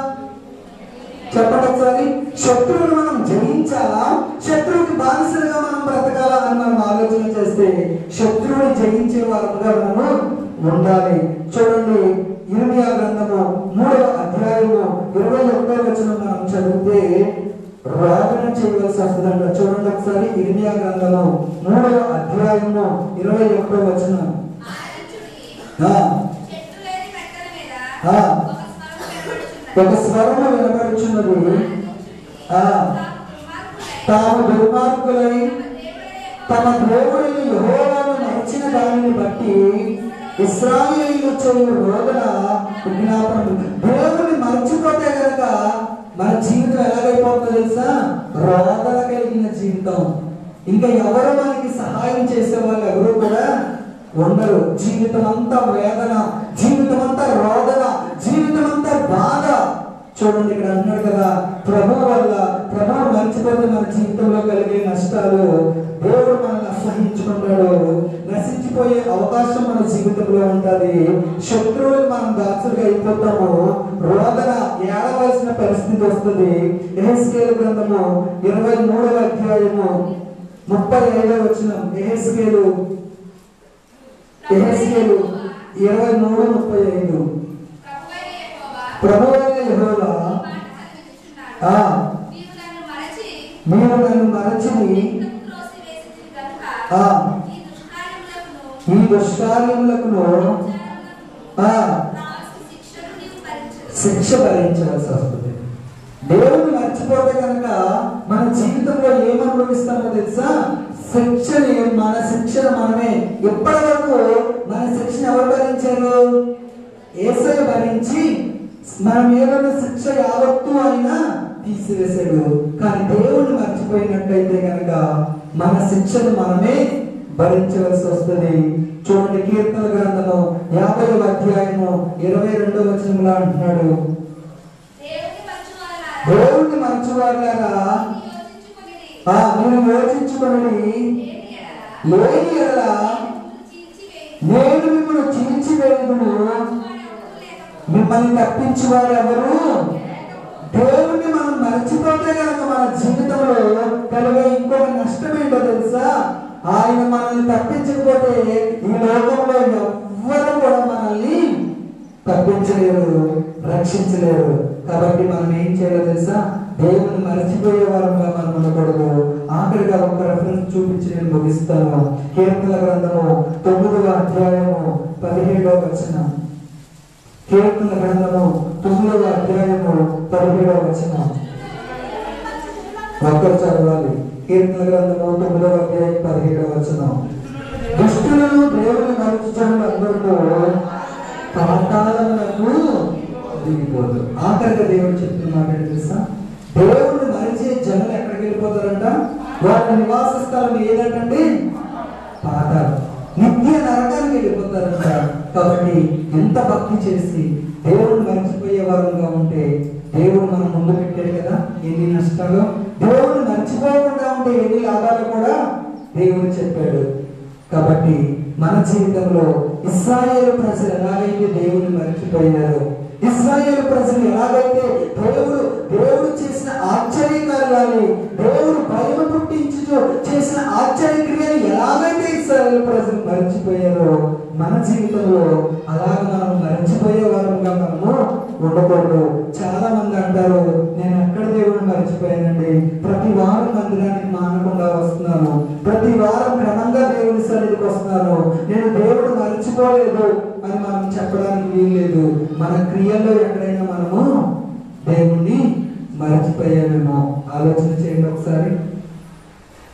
చెప్పండి ఒకసారి. శత్రువును మనం జయించాలా? శత్రువుకి బానిసలుగా మనం బ్రతకాలా అని మనం ఆలోచన చేస్తే శత్రువుని జయించే వారుగా మనము ఉండాలి. చూడండి, ఇర్మియా గ్రంథము 3వ అధ్యాయము 21వ వచనం మనం చదివితే రోదన చేయవలసి వస్తుందంట. చూడండి ఒకసారి, ఇర్మియా గ్రంథము 3వ అధ్యాయము 21వ వచనం. ఒక స్వరము వినబడుచున్నది, తాము దుర్మార్గులై తమ దేవుడిని యెహోవాను మరచిన దానిని బట్టి ఇశ్రాయేలీయులు చేయు రోదన విజ్ఞాపన. దేవుడిని మర్చిపోతే కనుక మన జీవితం ఎలాగైపోతుందో తెలుసా? రోదన కలిగిన జీవితం. ఇంకా ఎవరు మనకి సహాయం చేసే వాళ్ళు ఎవరు కూడా ఉండరు. జీవితం అంతా వేదన, జీవితం అంతా రోదన, జీవితం అంతా బాధ. చూడండి, ఇక్కడ అన్నాడు కదా, ప్రభువు వల్ల, ప్రభువు మర్చిపోతే మన జీవితంలో కలిగే నష్టాలు. దేవుడు మనల్ని అసహించుకుంటాడు, నశించిపోయే అవకాశం మన జీవితంలో ఉంటుంది. శత్రువులు మనం దాసులుగా అయిపోతాము, రోదన ఏడవలసిన పరిస్థితి వస్తుంది. యెహెజ్కేలు గ్రంథము 23వ అధ్యాయము 35వ వచనం. యెహెజ్కేలు 23:35. ప్రభువైన యెహోవా మీరు నన్ను మరచి ఈ దుష్కార్యములకును శిక్ష భరించవలసి వస్తుంది. దేవుని మర్చిపోతే కనుక మన జీవితంలో ఏమనుభవిస్తామో తెలుసా? శిక్షని, మన శిక్షను మనమే. ఇప్పటి వరకు మన శిక్షను ఎవరు భరించారు? యేసయ్య భరించి మన మీద శిక్ష యావత్తు అయినా తీసివేశాడు. కానీ దేవుణ్ణి మర్చిపోయినట్లయితే కనుక మన శిక్షను మనమే భరించవలసి వస్తుంది. చూడండి, కీర్తన గ్రంథము 50వ అధ్యాయము 22వ వచనంలో అంటున్నాడు, దేవుణ్ణి మర్చివారులారా మీరు యోచించుకొని లేని ఎడల నేను మిమ్మల్ని చీల్చివేయుదును. మిమ్మల్ని తప్పించేవారు ఎవరు? దేవుణ్ణి మనం మర్చిపోతే కనుక మన జీవితంలో కలిగే ఇంకొక నష్టం ఏంటో తెలుసా? ఆయన మనల్ని తప్పించకపోతే ఈ లోకంలో ఎవ్వరు కూడా మనల్ని తప్పించలేరు, రక్షించలేరు. కాబట్టి మనం ఏం చేయాలో తెలుసా? దేవుని మర్చిపోయే వారంగా మనం ఉండకూడదు. ఆఖరిగా ఒక రెఫరెన్స్ చూపించి నేను ముగిస్తాను. కీర్తన గ్రంథము 9వ అధ్యాయము 17వ వచనం. కీర్తన గ్రంథము 9వ అధ్యాయము 17వ వచనం. ఒక్కరు చదవాలి. కీర్తన గ్రంథము 9వ అధ్యాయం 17వ వచనం. దుష్టులను దేవుని మరచుచున్న అందరితో పాతాళములకు దిగిపోదు. ఆఖరిగా దేవుడు చెప్తున్నమాట తెలుసా? దేవుడిని మరిచే జనులు ఎక్కడికి వెళ్ళిపోతారంట? వాళ్ళ నివాస స్థలం ఏదంటండి? పాతాళం. నిత్య నరకానికి వెళ్ళిపోతారంట. కాబట్టి ఎంత భక్తి చేసి దేవుడిని మర్చిపోయే వారంగా ఉంటే దేవుడు మనం ముందు పెట్టాడు కదా ఎన్ని నష్టాలు. దేవుడిని మర్చిపోకుండా ఉంటే ఎన్ని లాభాలు కూడా దేవుడు చెప్పాడు. కాబట్టి మన జీవితంలో ఇశ్రాయేలు ప్రజలు ఎలాగైతే దేవుడిని మర్చిపోయారో, ఇశ్రాయేలు ప్రజలు ఎలాగైతే దేవుడు చేసిన ఆశ్చర్య కార్యాలు, దేవుడు భయం పుట్టించు చేసిన ఆశ్చర్య క్రియలు ఎలాగైతే ఇశ్రాయేలు ప్రజలు మర్చిపోయారో, మన జీవితంలో అలాగ మనం మర్చిపోయే వారంగా మనము ఉండకూడదు. చాలా మంది అంటారు, నేను ఎక్కడ దేవుడిని మర్చిపోయానండి, ప్రతి వారం మందిరానికి మానకుండా వస్తున్నాను, ప్రతి వారం క్రమంగా దేవుని సన్నిధికి వస్తున్నాను, నేను దేవుడు మర్చిపోలేదు అని మనం చెప్పడానికి వీల్లేదు. మన క్రియల్లో ఎక్కడైనా మనము దేవుణ్ణి మర్చిపోయామేమో ఆలోచన చేయండి ఒకసారి.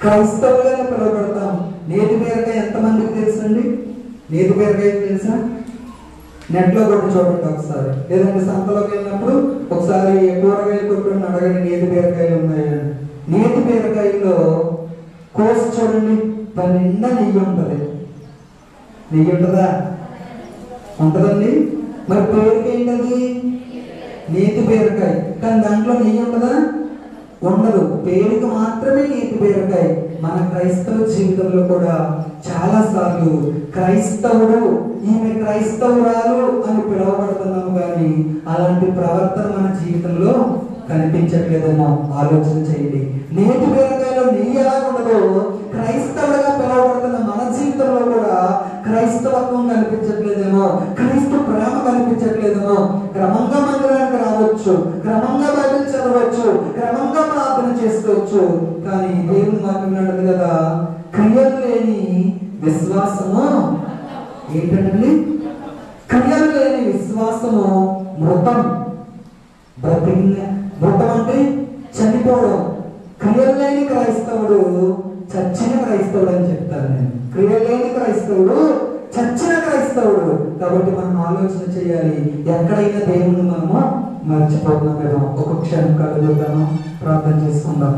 క్రైస్తవులుగానే పిలువబడతాం. నేతి బీరకాయ ఎంతమందికి తెలుసండి? నేతి బీరకాయ తెలుసా? నెట్లో కూడా చూడండి ఒకసారి, లేదంటే సంతలోకి వెళ్ళినప్పుడు ఒకసారి కూరగాయలు కొట్టుకుని అడగండి నేతి బీరకాయలు ఉన్నాయని. నేతి బీరకాయలో కోసి చూడండి, దాని నిండా నెయ్యి ఉంటుంది. నెయ్యి ఉంటుందా? ఉంటుందండి. మరి పేరుకి ఏంటది? నేతి బీరకాయ. కానీ దాంట్లో నెయ్యి ఉంటుందా? ఉండదు. పేరుకి మాత్రమే నేతి బీరకాయ. మన క్రైస్తవ జీవితంలో కూడా చాలా సార్లు క్రైస్తవుడు, ఈమె క్రైస్తవురాలు అని పిలువబడుతున్నాము, కానీ అలాంటి ప్రవర్తన మన జీవితంలో కనిపించట్లేదేమో ఆలోచన చేయండి. నేతి బీరకాయలో నెయ్యి ఎలా ఉండదో క్రైస్తవులుగా పిలువబడుతున్న మన జీవితంలో కూడా క్రైస్తవత్వం కనిపించట్లేదేమో, క్రీస్తు ప్రేమ కనిపించట్లేదేమో. క్రమంగా మందిరానికి రావచ్చు, క్రమంగా బైబిల్ చదవచ్చు, క్రమంగా ప్రార్థన చేసుకోవచ్చు, కానీ దేవుని మాట్లాడదు కదా, క్రియలు లేని విశ్వాసము ఏంటండి? క్రియలు లేని విశ్వాసము మృతం. మృతం అంటే చనిపోవడం. క్రియలు లేని క్రైస్తవుడు చచ్చిన క్రైస్తవుడు అని చెప్తాను నేను. క్రియలు లేని క్రైస్తవుడు చచ్చిన క్రైస్తవుడు. కాబట్టి మనం ఆలోచన చేయాలి, ఎక్కడైనా దేవుణ్ణి మనము మర్చిపోతున్నామేమో. ఒక క్షణం కలుగుతాను, ప్రార్థన చేసుకుందాం.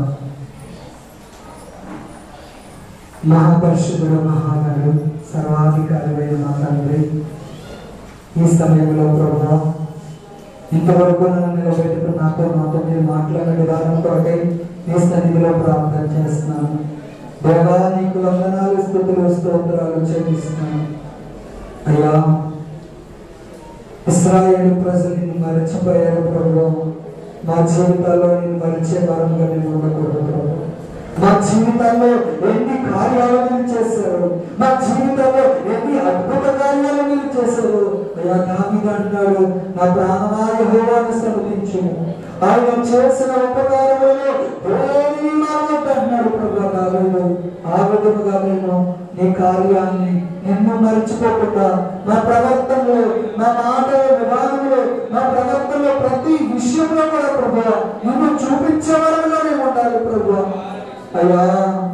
మహాపరిశుద్ధుడు, మహాగణుడు, సర్వాధికారి మా తండ్రి, ఈ సమయంలో ప్రభువా ఇంతవరకు నన్ను నిలబెట్టుకుని నాతో మీరు మాట్లాడే విధానం కొరకై నీ సన్నిధిలో ప్రార్థన చేస్తున్నాను. దేవా, నీకు వందనాలు, స్తుతులు, స్తోత్రాలు చెల్లిస్తున్నాను. అయ్యా, ఇశ్రాయేలు ప్రజలు నిన్ను మరచిపోయారు ప్రభువా. మా జీవితాల్లో నిన్ను మరిచే వారంగా నేను ఉండకూడదు ప్రభు. మా జీవితాల్లో ఎన్ని కార్యాలు మీరు చేశారు, మా జీవితంలో ఎన్ని అద్భుత కార్యాలు మీరు చేశారు. అయ్యా, దావీదు అంటున్నాడు, నా ప్రాణమా యెహోవాను స్తుతించుము, ఆయన చేసిన ఉపకారములలో దేనిని మరవద్దు అంటున్నాడు ప్రభు దావీదు. ఆ విధముగా మేము నీ కార్యాన్ని నిన్ను మర్చిపోకుండా మా ప్రవర్తనలో, మా మాటల విధానంలో, మా ప్రవర్తనలో ప్రతి విషయంలో కూడా ప్రభు నిన్ను చూపించే వరంగా మేము ఉండాలి ప్రభు. అయ్యా,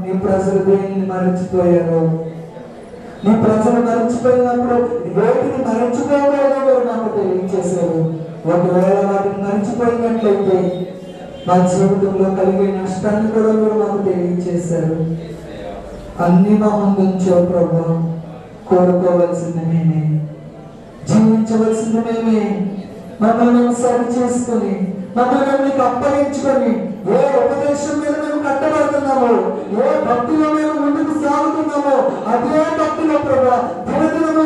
నీ ప్రజలు దేనిని మరచిపోయారు, నీ ప్రజలు మరచిపోయినప్పుడు వేటిని మరచిపోకూడదో మాకు తెలియజేశారు. ఒకవేళ వాటిని మరచిపోయినట్లయితే మా జీవితంలో కలిగే నష్టాన్ని కూడా మీరు మాకు తెలియజేశారు. అన్ని మా ముందుంచో ప్రభు. కోరుకోవలసింది మేమే, జీవించవలసింది మేమే. మమ్మల్ని మేము సరి చేసుకుని, మమ్మల్ని మీకు అప్పగించుకొని, ఏ ఉపదేశం మీద మేము కట్టబడుతున్నామో, ఏ భక్తిలో మేము ముందుకు సాగుతున్నామో అదే భక్తిలో ప్రభా దినదినము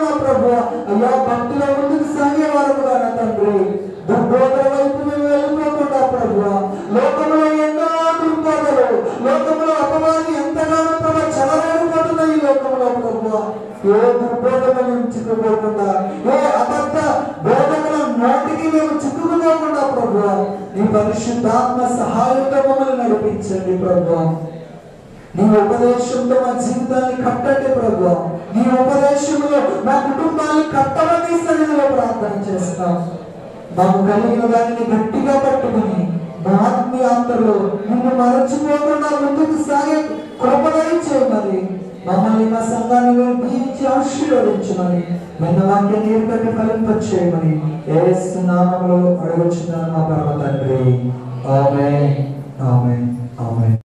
నా ప్రభా అయ్యా భక్తిలో ముందుకు సాగే వారముగా నా తండ్రి. దుర్బోధన వైపు మేము వెళ్ళిపోకుండా ప్రభా, లోకంలో ఎన్నో దుర్బోధలు, లోకంలో అపవాది ఎంతగానో ప్రభా చెలరేగిపోతున్నాయి ఈ లోకంలో ప్రభా. ఏ దుర్బోధన మేము చిక్కుకోకుండా, ఏ అబద్ధ బోధకుల నోటికి మేము చిక్కుకోకుండా ప్రభా నీ పరిశుద్ధాత్మ సహాయంతో మమ్మల్ని నడిపించండి ప్రభా. నీ ఉపదేశంతో మా జీవితాన్ని కట్టండి ప్రభా. నీ ఉపదేశంలో మా కుటుంబాన్ని కట్టమని సన్నిధిలో ప్రార్థన చేస్తాం. మాకు కలిగిన దానిని గట్టిగా పట్టుకుని మా ఆత్మీయాత్రలో నిన్ను మరచిపోకుండా ముందుకు సాగే కృపదయ చేయమని, మమ్మల్ని మా సంఘాన్ని దీవించి ఆశీర్వదించమని, నిన్న వాక్యం నీరు కట్టి ఫలింపచేయమని యేసు నామములో అడుగుచున్నాను మా పరమ తండ్రి. ఆమేన్, ఆమేన్, ఆమేన్.